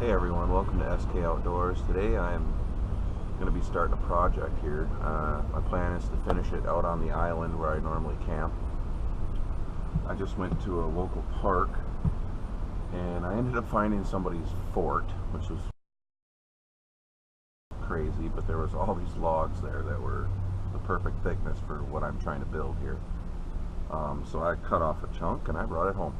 Hey everyone, welcome to SK Outdoors. Today I'm going to be starting a project here. My plan is to finish it out on the island where I normally camp. I just went to a local park and I ended up finding somebody's fort, which was crazy, but there was all these logs there that were the perfect thickness for what I'm trying to build here. So I cut off a chunk and I brought it home.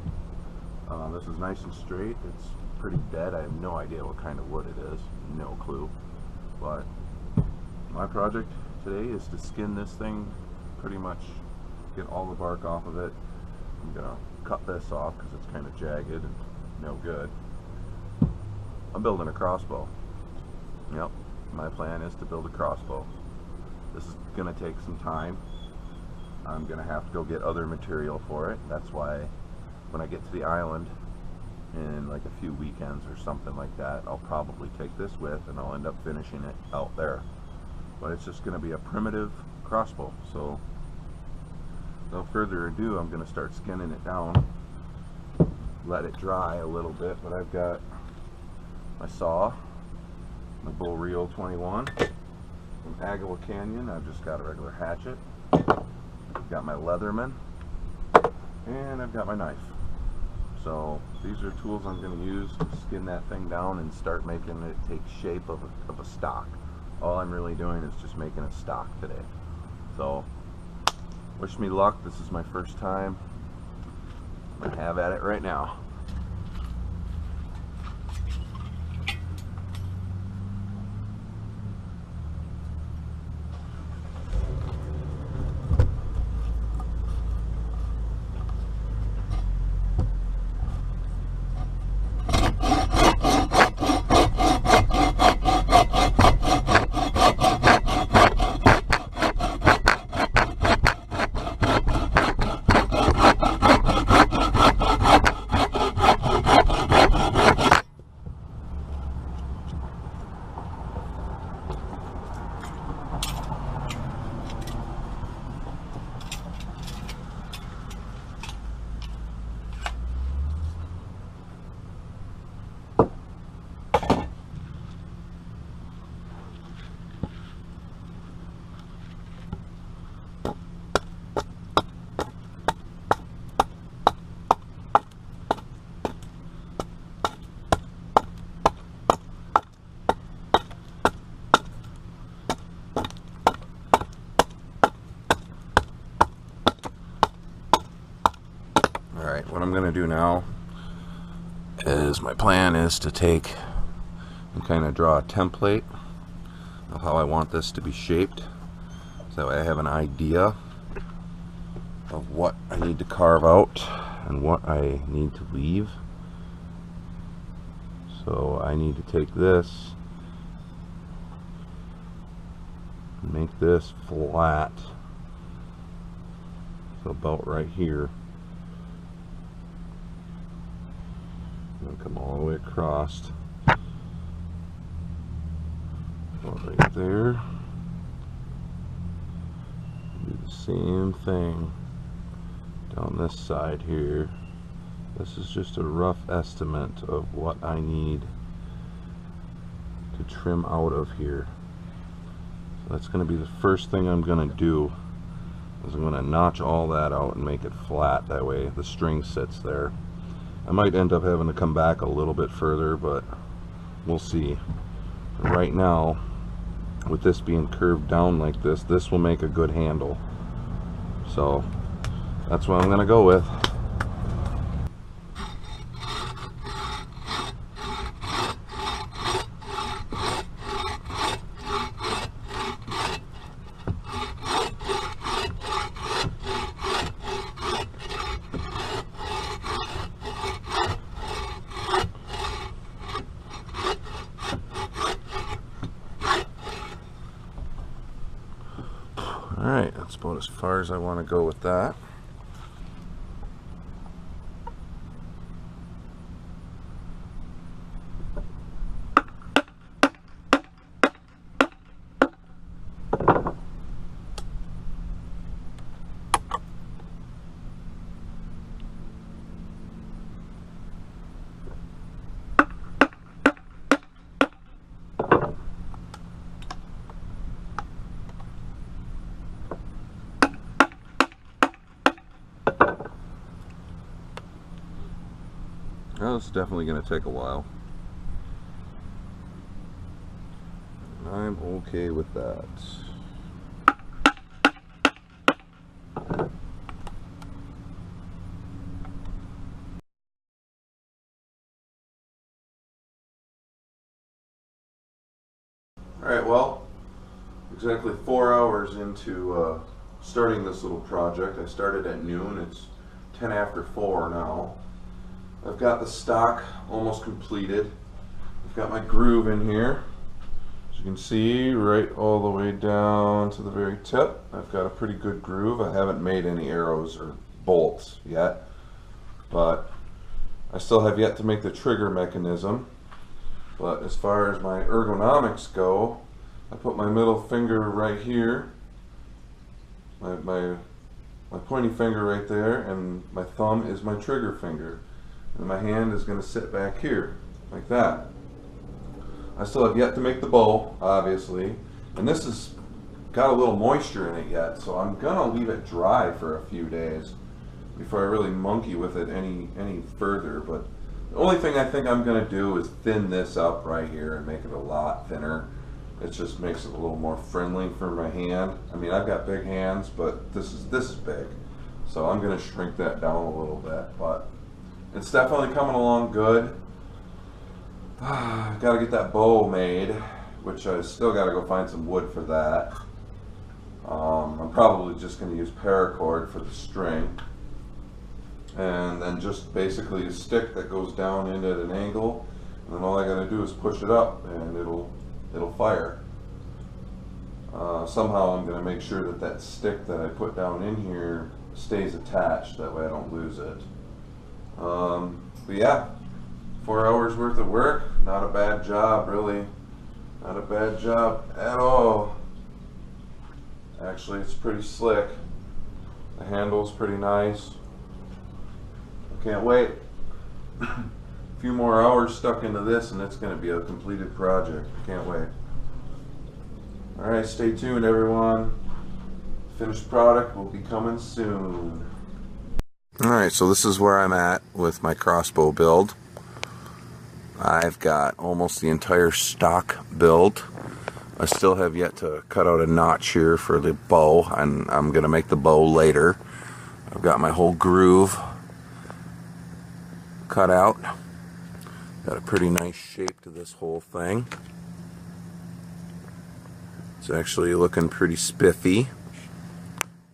This is nice and straight. It's pretty dead. I have no idea what kind of wood it is. No clue. But my project today is to skin this thing, pretty much get all the bark off of it. I'm going to cut this off because it's kind of jagged and no good. I'm building a crossbow. Yep, my plan is to build a crossbow. This is going to take some time. I'm going to have to go get other material for it. That's why when I get to the island in like a few weekends or something like that, I'll probably take this with and I'll end up finishing it out there. But it's just going to be a primitive crossbow. So no further ado, I'm going to start skinning it down, let it dry a little bit. But I've got my saw, my Bull Reel 21 from Agua Canyon. I've just got a regular hatchet. I've got my Leatherman, and I've got my knife. So these are tools I'm going to use to skin that thing down and start making it take shape of a stock. All I'm really doing is just making a stock today. So wish me luck. This is my first time. I'm going to have at it right now. Alright, what I'm going to do now is my plan is to take and kind of draw a template of how I want this to be shaped, so that way I have an idea of what I need to carve out and what I need to leave. So I need to take this and make this flat, so about right here. And come all the way across, right there. Do the same thing down this side here. This is just a rough estimate of what I need to trim out of here. So that's going to be the first thing I'm going to do, is I'm going to notch all that out and make it flat. That way the string sits there. I might end up having to come back a little bit further, but we'll see. Right now, with this being curved down like this, this will make a good handle. So that's what I'm going to go with. Alright, that's about as far as I want to go with that. Well, it's definitely going to take a while. I'm okay with that. Alright, well, exactly 4 hours into starting this little project. I started at noon. It's 10 after 4 now. I've got the stock almost completed. I've got my groove in here. As you can see, right all the way down to the very tip. I've got a pretty good groove. I haven't made any arrows or bolts yet, but I still have yet to make the trigger mechanism. But as far as my ergonomics go, I put my middle finger right here, my pointy finger right there, and my thumb is my trigger finger. And my hand is going to sit back here, like that. I still have yet to make the bow, obviously, and this has got a little moisture in it yet, so I'm going to leave it dry for a few days before I really monkey with it any further. But the only thing I think I'm going to do is thin this up right here and make it a lot thinner. It just makes it a little more friendly for my hand. I mean, I've got big hands, but this is big, so I'm going to shrink that down a little bit. But it's definitely coming along good. I've got to get that bow made, which I still got to go find some wood for that. I'm probably just going to use paracord for the string, and then just basically a stick that goes down in at an angle, and then all I got to do is push it up and it'll fire. Somehow I'm going to make sure that that stick that I put down in here stays attached, that way I don't lose it. But yeah, 4 hours worth of work, not a bad job really, not a bad job at all. Actually, it's pretty slick. The handle's pretty nice. I can't wait. A few more hours stuck into this and it's going to be a completed project. Can't wait. Alright, stay tuned everyone. Finished product will be coming soon. Alright, so this is where I'm at with my crossbow build. I've got almost the entire stock built. I still have yet to cut out a notch here for the bow, and I'm going to make the bow later. I've got my whole groove cut out. Got a pretty nice shape to this whole thing. It's actually looking pretty spiffy.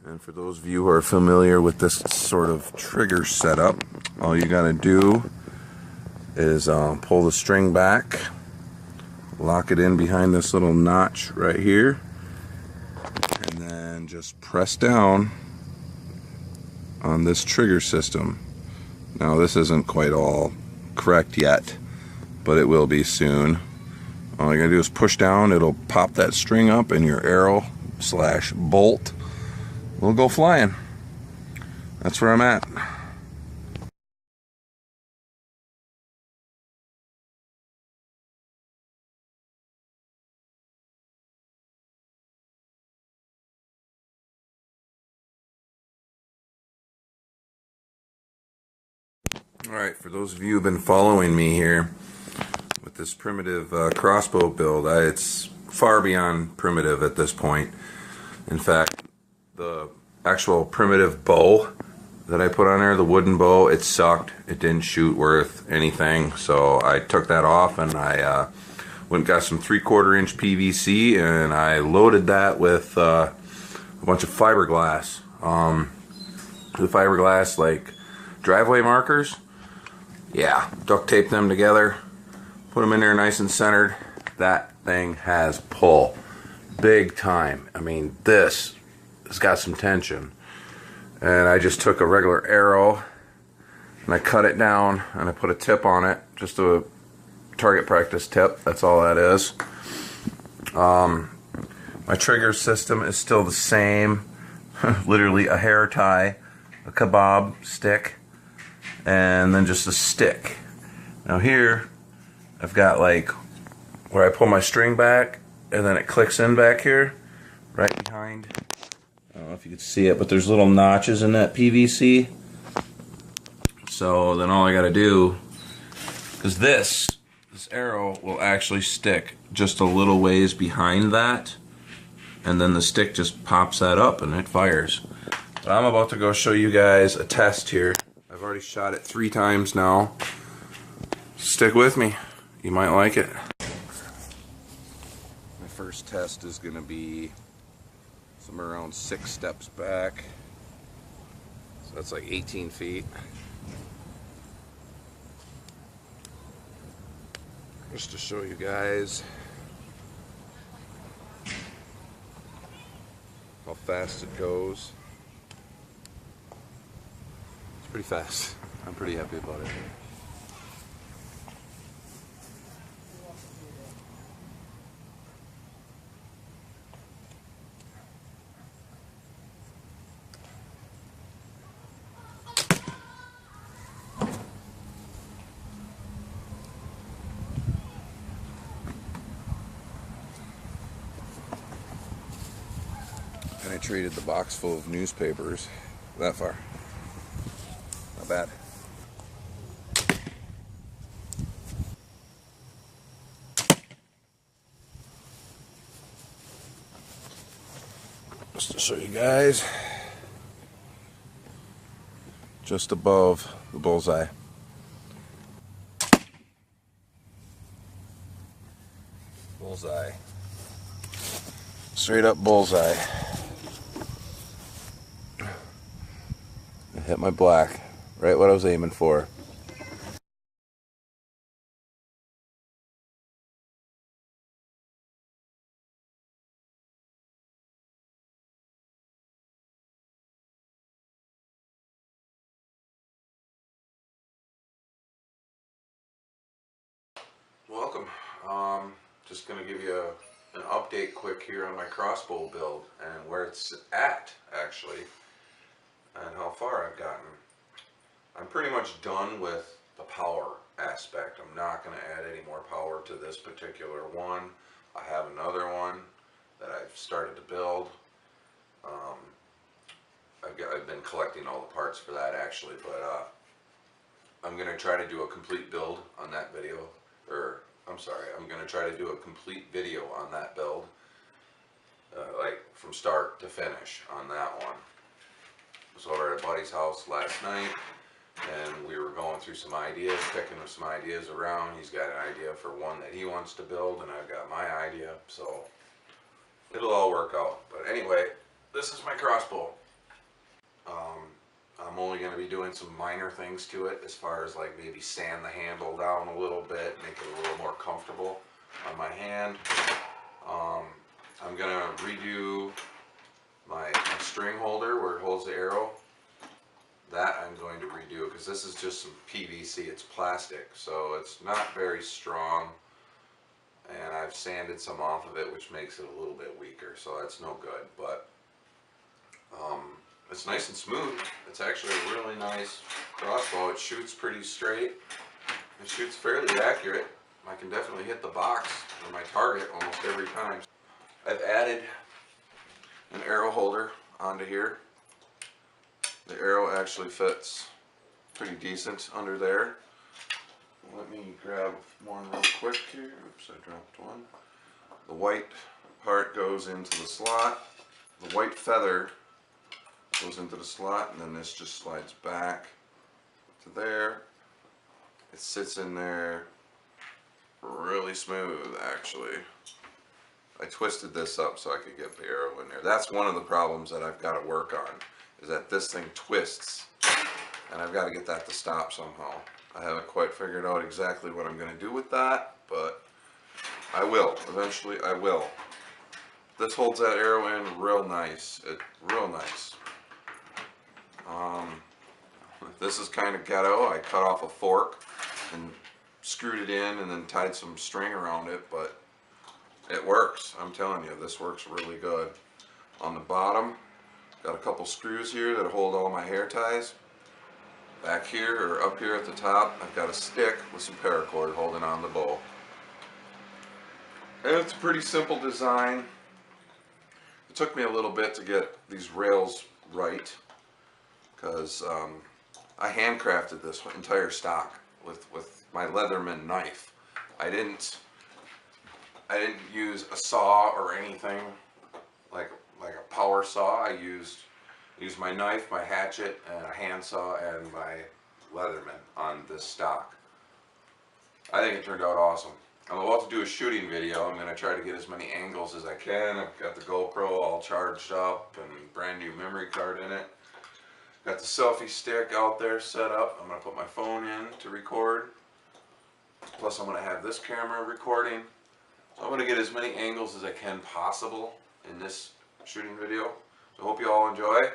And for those of you who are familiar with this sort of trigger setup, all you gotta do is pull the string back, lock it in behind this little notch right here, and then just press down on this trigger system. Now this isn't quite all correct yet, but it will be soon. All you gotta do is push down, it'll pop that string up, and your arrow / bolt will go flying. That's where I'm at. Alright, for those of you who've been following me here with this primitive crossbow build, it's far beyond primitive at this point. In fact, the actual primitive bow that I put on there, the wooden bow, it sucked. It didn't shoot worth anything, so I took that off and I went and got some 3/4 inch PVC and I loaded that with a bunch of fiberglass. The fiberglass, like driveway markers. Yeah, duct tape them together, put them in there nice and centered. That thing has pull, big time. I mean, this has got some tension. And I just took a regular arrow and I cut it down and I put a tip on it, just a target practice tip. That's all that is. My trigger system is still the same. Literally a hair tie, a kebab stick, and then just a stick. Now here I've got like where I pull my string back and then it clicks in back here right behind. I don't know if you can see it, but there's little notches in that PVC. So then all I gotta do because this arrow will actually stick just a little ways behind that, and then the stick just pops that up and it fires. But I'm about to go show you guys a test here. I've already shot it 3 times now. Stick with me, you might like it. My first test is going to be somewhere around 6 steps back, so that's like 18 feet. Just to show you guys how fast it goes. It's pretty fast. I'm pretty happy about it. Penetrated the box full of newspapers that far. Not bad. Just to show you guys, just above the bullseye. Bullseye. Straight up bullseye. I hit my black, right what I was aiming for. Welcome. Just going to give you an update quick here on my crossbow build and where it's at actually, and how far I've gotten. I'm pretty much done with the power aspect. I'm not going to add any more power to this particular one. I have another one that I've started to build. I've been collecting all the parts for that actually, but I'm going to try to do a complete build on that video, or I'm sorry, I'm going to try to do a complete video on that build, like from start to finish on that one. So we were at a buddy's house last night, and we were going through some ideas, picking some ideas around. He's got an idea for one that he wants to build, and I've got my idea, so it'll all work out. But anyway, this is my crossbow. I'm only going to be doing some minor things to it, as far as like maybe sand the handle down a little bit, make it a little more comfortable on my hand. I'm going to redo my string holder where it holds the arrow. That I'm going to redo, because this is just some PVC, it's plastic, so it's not very strong, and I've sanded some off of it, which makes it a little bit weaker, so that's no good. But it's nice and smooth. It's actually a really nice crossbow. It shoots pretty straight. It shoots fairly accurate. I can definitely hit the box or my target almost every time. I've added an arrow holder onto here. The arrow actually fits pretty decent under there. Let me grab one real quick here. Oops, I dropped one. The white part goes into the slot. The white feather goes into the slot, and then this just slides back to there. It sits in there really smooth actually. I twisted this up so I could get the arrow in there. That's one of the problems that I've got to work on, is that this thing twists, and I've got to get that to stop somehow. I haven't quite figured out exactly what I'm going to do with that, but I will. Eventually I will. This holds that arrow in real nice. Real nice. This is kind of ghetto. I cut off a fork and screwed it in and then tied some string around it, but it works. I'm telling you, this works really good. On the bottom, got a couple screws here that hold all my hair ties. Back here, or up here at the top, I've got a stick with some paracord holding on the bow. And it's a pretty simple design. It took me a little bit to get these rails right, because I handcrafted this entire stock with my Leatherman knife. I didn't use a saw or anything like a power saw. I used my knife, my hatchet, and a handsaw, and my Leatherman on this stock. I think it turned out awesome. I'm about to do a shooting video. I'm going to try to get as many angles as I can. I've got the GoPro all charged up and brand new memory card in it. Got the selfie stick out there set up. I'm going to put my phone in to record. Plus I'm going to have this camera recording. So I'm going to get as many angles as I can possible in this shooting video. So I hope you all enjoy.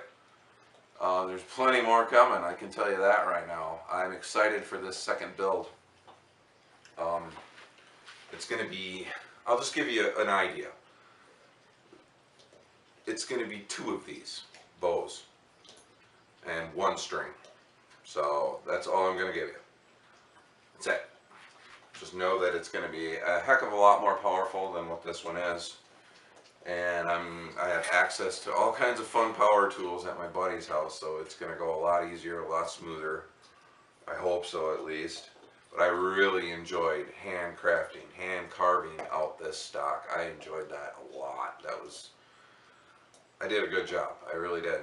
There's plenty more coming, I can tell you that right now. I'm excited for this second build. It's going to be, I'll just give you an idea. It's going to be 2 of these bows and 1 string. So that's all I'm going to give you. That's it. Just know that it's going to be a heck of a lot more powerful than what this one is. And I have access to all kinds of fun power tools at my buddy's house, so it's going to go a lot easier, a lot smoother. I hope so, at least. But I really enjoyed hand carving out this stock. I enjoyed that a lot. I did a good job. I really did.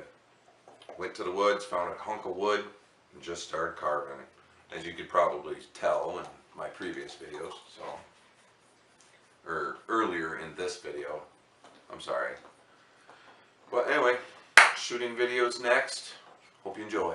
Went to the woods, found a hunk of wood, and just started carving it. As you could probably tell in my previous videos, or earlier in this video. I'm sorry. But anyway, shooting videos next. Hope you enjoy.